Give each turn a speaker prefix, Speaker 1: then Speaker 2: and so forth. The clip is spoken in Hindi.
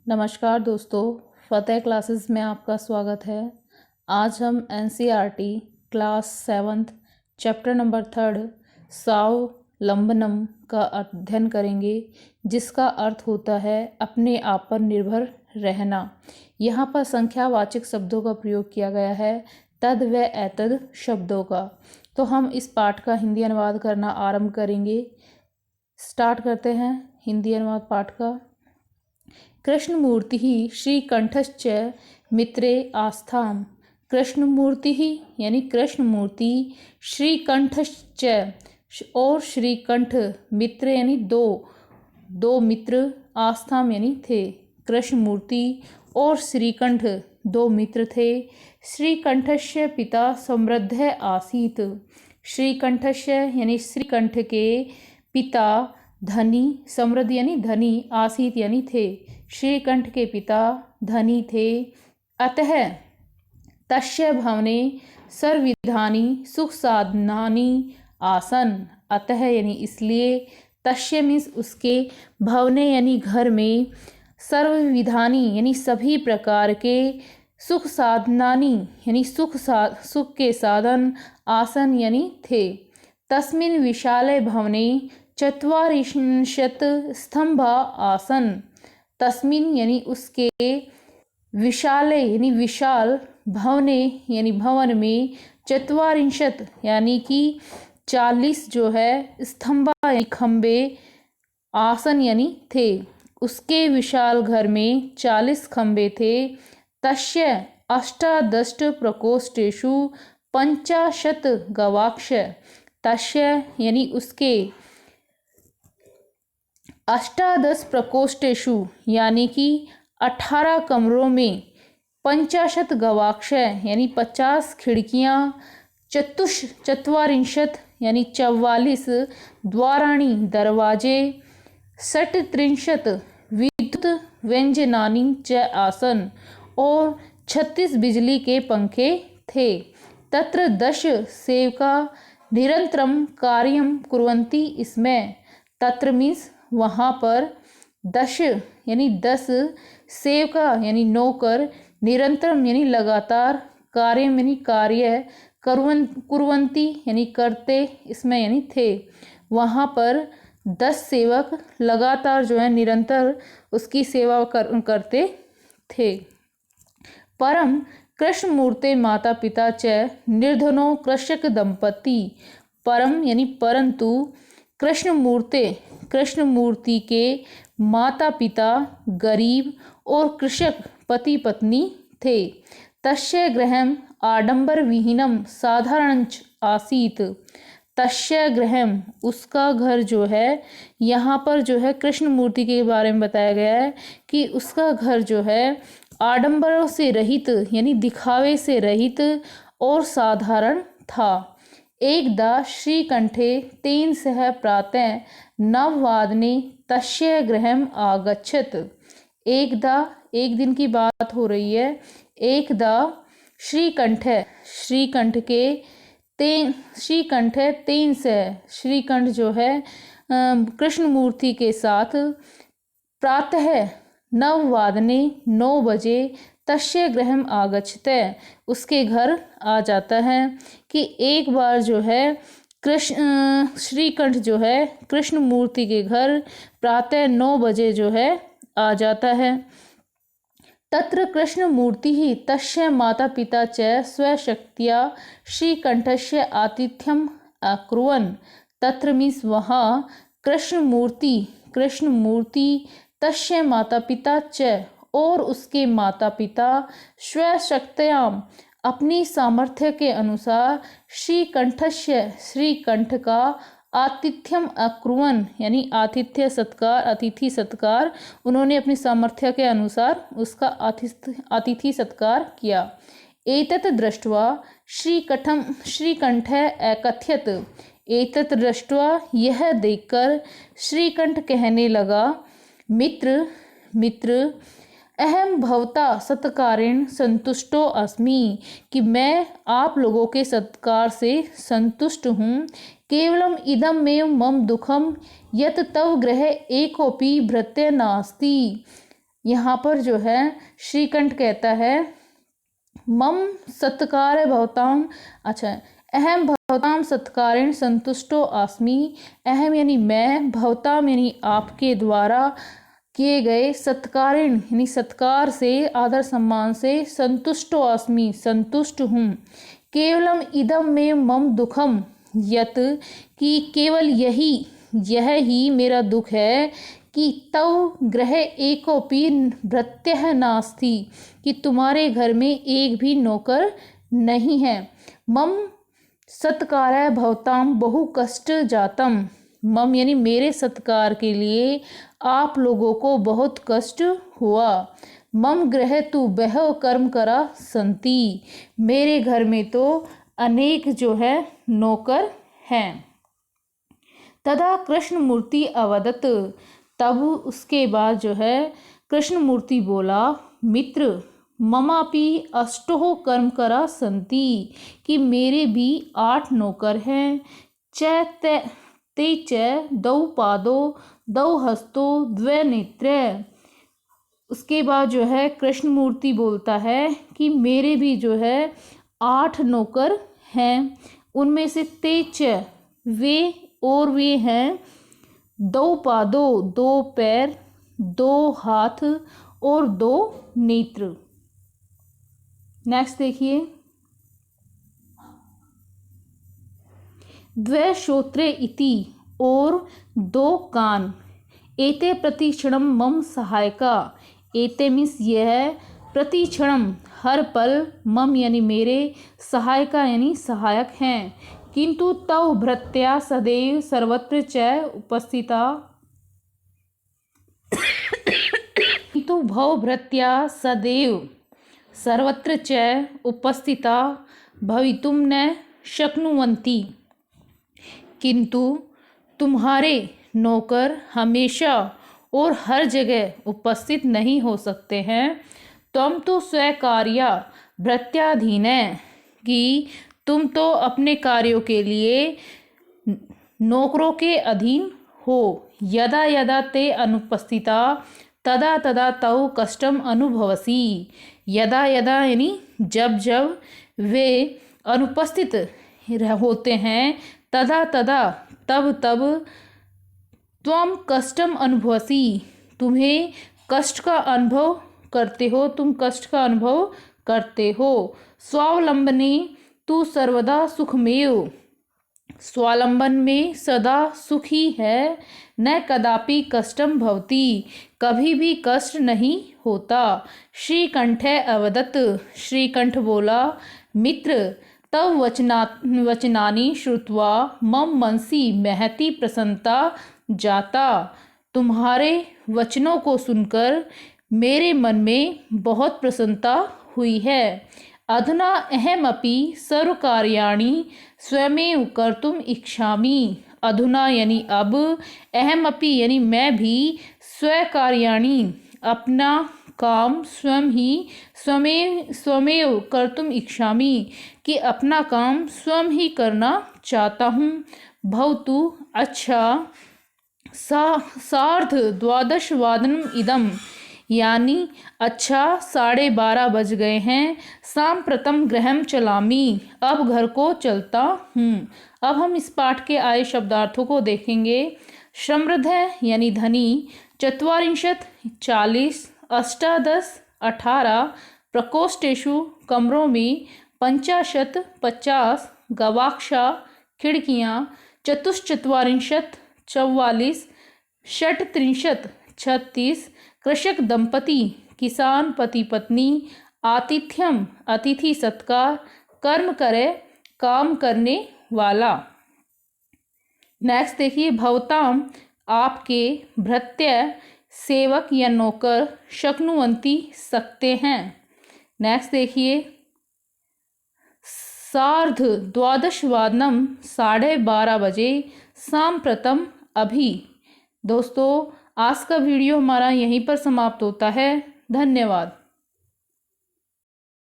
Speaker 1: नमस्कार दोस्तों, फ़तेह क्लासेस में आपका स्वागत है। आज हम NCERT class 7th chapter number 3 स्वावलंबनम का अध्ययन करेंगे, जिसका अर्थ होता है अपने आप पर निर्भर रहना। यहाँ पर संख्यावाचक शब्दों का प्रयोग किया गया है, तद व एतद शब्दों का। तो हम इस पाठ का हिंदी अनुवाद करना आरंभ करेंगे। स्टार्ट करते हैं हिंदी अनुवाद पाठ का। कृष्णमूर्तिः श्रीकंठश्च मित्रे आस्थाम। कृष्णमूर्तिः यानी कृष्णमूर्ति, श्रीकंठश्च और श्रीकंठ, मित्र यानी दो मित्र, आस्थाम यानी थे। कृष्णमूर्ति और श्रीकंठ दो मित्र थे। श्रीकंठस्य पिता समृद्ध आसीत्। श्रीकंठस्य यानी श्रीकंठ के पिता धनी, समृद्ध यानी धनी, आसीत यानी थे। श्रीकंठ के पिता धनी थे। अतः तस्य भवने सर्वविधानि सुख साधनानि आसन। अतः यानी इसलिए, तस्य मीन्स उसके, भवने यानी घर में, सर्वविधानि यानी सभी प्रकार के, सुख साधनानि यानी सुख के साधन, आसन यानी थे। तस्मिन् विशाले भवने चत्वारिंशत् स्तंभा आसन। तस्मिन् यानी उसके, विशाले यानी विशाल, भवने यानी भवन में, चत्वारिंशत् यानी कि 40 जो है, स्तंभा यानी खम्बे, आसन यानी थे। उसके विशाल घर में 40 खम्बे थे। तस्य अष्टादश प्रकोष्ठेषु 50 गवाक्ष। तस्य यानी उसके, अष्टादश प्रकोष्ठेषु यानी कि 18 कमरों में, 50 गवाक्ष यानी 50 खिड़कियाँ, चत्वारिंशत् यानी 44 द्वाराणि दरवाजे, षट्त्रिंशत् विद्युत व्यंजनानि च आसन और 36 बिजली के पंखे थे। तत्र 10 सेवका निरंतरम कार्यं कुर्वन्ति स्म। तत्र मीन्स वहाँ पर, 10 यानी 10 सेवका यानी नौकर, निरंतरम यानी लगातार, कार्यम यानी कार्य, कुर्वन्ति यानी करते, इसमें यानी थे। वहाँ पर 10 सेवक लगातार जो है, निरंतर उसकी सेवा करते थे। परम कृष्णमूर्ते माता पिता च निर्धनो कृषक दंपति। परम यानी परंतु, कृष्णमूर्ति के माता पिता गरीब और कृषक पति पत्नी थे। तस्य गृहम् आडंबर विहीनम साधारणञ्च आसीत्। तस्य गृहम् उसका घर जो है, यहाँ पर जो है कृष्णमूर्ति के बारे में बताया गया है कि उसका घर जो है आडंबरों से रहित यानी दिखावे से रहित और साधारण था। एकदा श्रीकंठे तेन सह प्रातः नववादने तस्य गृहम् आगच्छत्। एकदा, एक दिन की बात हो रही है। एकदा श्रीकंठ तेन से, श्रीकंठ जो है कृष्णमूर्ति के साथ, प्रातः नववादने 9 बजे, तस्य गृहम् आगच्छते उसके घर आ जाता है। कि एक बार जो है श्रीकंठ जो है कृष्णमूर्ति के घर प्रातः 9 बजे जो है आ जाता है। तत्र कृष्णमूर्तिः तस्य माता पिता च स्वशक्त्या श्रीकंठस्य आतिथ्यम् अकुर्वन्। तत्र मीन्स वहाँ कृष्णमूर्ति तस्य माता पिता च और उसके माता पिता, स्वशक्त्याम अपनी सामर्थ्य के अनुसार, श्रीकंठ का आतिथ्यम अकुर्वन् यानी आतिथ्य सत्कार, अतिथि सत्कार, उन्होंने अपनी सामर्थ्य के अनुसार उसका अतिथि सत्कार किया। एतत् दृष्ट्वा श्रीकंठ अकथयत्। एतत् दृष्ट्वा यह देखकर श्रीकंठ कहने लगा, मित्र अहम भवता सत्कारेण संतुष्टो अस्मि, कि मैं आप लोगों के सत्कार से संतुष्ट हूँ। केवलम इदमेव मम दुखम यत् तव गृहे एकोपि भृत्य नास्ति। यहाँ पर जो है श्रीकंठ कहता है मम सत्कार भवताम, अच्छा, अहम भवताम सत्कारेण संतुष्टो आस्मि। अहम यानी मैं, भवताम यानी आपके द्वारा किए गए सत्कारेण यानी सत्कार से, आदर सम्मान से, संतुष्टो आस्मि संतुष्ट हूँ। केवलम इदम में मम दुखम यत कि केवल यह ही मेरा दुख है कि तव गृह एकोपि भृत्यः नास्ति, कि तुम्हारे घर में एक भी नौकर नहीं है। मम सत्काराय भवताम बहु कष्ट जातम, मम यानी मेरे सत्कार के लिए आप लोगों को बहुत कष्ट हुआ। मम गृह तु बहव कर्म करा संति, मेरे घर में तो अनेक जो है नौकर हैं। तदा कृष्णमूर्ति अवदत, तब उसके बाद जो है कृष्णमूर्ति बोला, मित्र ममापि अष्टो कर्म करा संति, कि मेरे भी 8 नौकर हैं। ते च दौ पादो दौ हस्तो द्वे नेत्रे, उसके बाद जो है कृष्णमूर्ति बोलता है कि मेरे भी जो है 8 नौकर हैं। उनमें से ते च वे, और वे हैं, दो पादो 2 पैर, 2 हाथ और 2 नेत्र। नेक्स्ट देखिए, द्वे श्रोत्रे इति, और 2 कान। एते प्रतिक्षणम मम सहायका, एते मीन्स यह, प्रतिक्षणम हर पल, मम यानी मेरे, सहायका यानी सहायक हैं। किंतु तव भृत्या सदैव सर्वत्र च उपस्थिता, किंतु भव भृत्या सदैव सर्वत्र च उपस्थिता भवितुम न शक्नुवन्ति, किंतु तुम्हारे नौकर हमेशा और हर जगह उपस्थित नहीं हो सकते हैं। तुम तो स्वीकार्या भृत्याधीन है, कि तुम तो अपने कार्यों के लिए नौकरों के अधीन हो। यदा यदा ते अनुपस्थिता तदा तदा तव कष्टम अनुभवसी, यदा यदा यानी जब जब वे अनुपस्थित होते हैं, तदा तदा तब तब, त्वम कष्टम अनुभवसी तुम्हें कष्ट का अनुभव करते हो, तुम कष्ट का अनुभव करते हो। स्वावलंबने तू सर्वदा सुखमेव, स्वावलंबन में सदा सुख ही है। न कदापि कष्टम भवति, कभी भी कष्ट नहीं होता। श्रीकंठे अवदत, श्रीकंठ बोला, मित्र तव वचनानि श्रुत्वा मम मनसि महती प्रसन्नता जाता, तुम्हारे वचनों को सुनकर मेरे मन में बहुत प्रसन्नता हुई है। अधुना अहमपि सर्वकार्याणि स्वयमेव कर्तुम इच्छामि, अधुना यानी अब, अहमपि यानी मैं भी, स्वकार्याणि अपना काम, स्वमेव कर्तुम इच्छामि कि अपना काम स्वयं ही करना चाहता हूँ। भवतु, अच्छा, सार्ध 12 वादनम इदम, यानी अच्छा 12:30 बज गए हैं। सांप्रतम गृहम चलामी, अब घर को चलता हूँ। अब हम इस पाठ के आए शब्दार्थों को देखेंगे। समृद्ध यानी धनी, 44 40, अष्टादश 18, प्रकोष्ठेषु कमरों में, 65 50, गवाक्षा खिड़कियाँ, चतुश्चत्वारिंशत् 44, षट्त्रिंशत् 36, कृषक दंपति किसान पति पत्नी, आतिथ्यम अतिथि सत्कार, कर्म करे काम करने वाला। नेक्स्ट देखिए, भवताम आपके, भृत्य सेवक या नौकर, शक्नुवंती सकते हैं। नेक्स्ट देखिए, सार्ध 12 वादनम 12:30 बजे, सांप्रतम अभी। दोस्तों आज का वीडियो हमारा यहीं पर समाप्त होता है। धन्यवाद।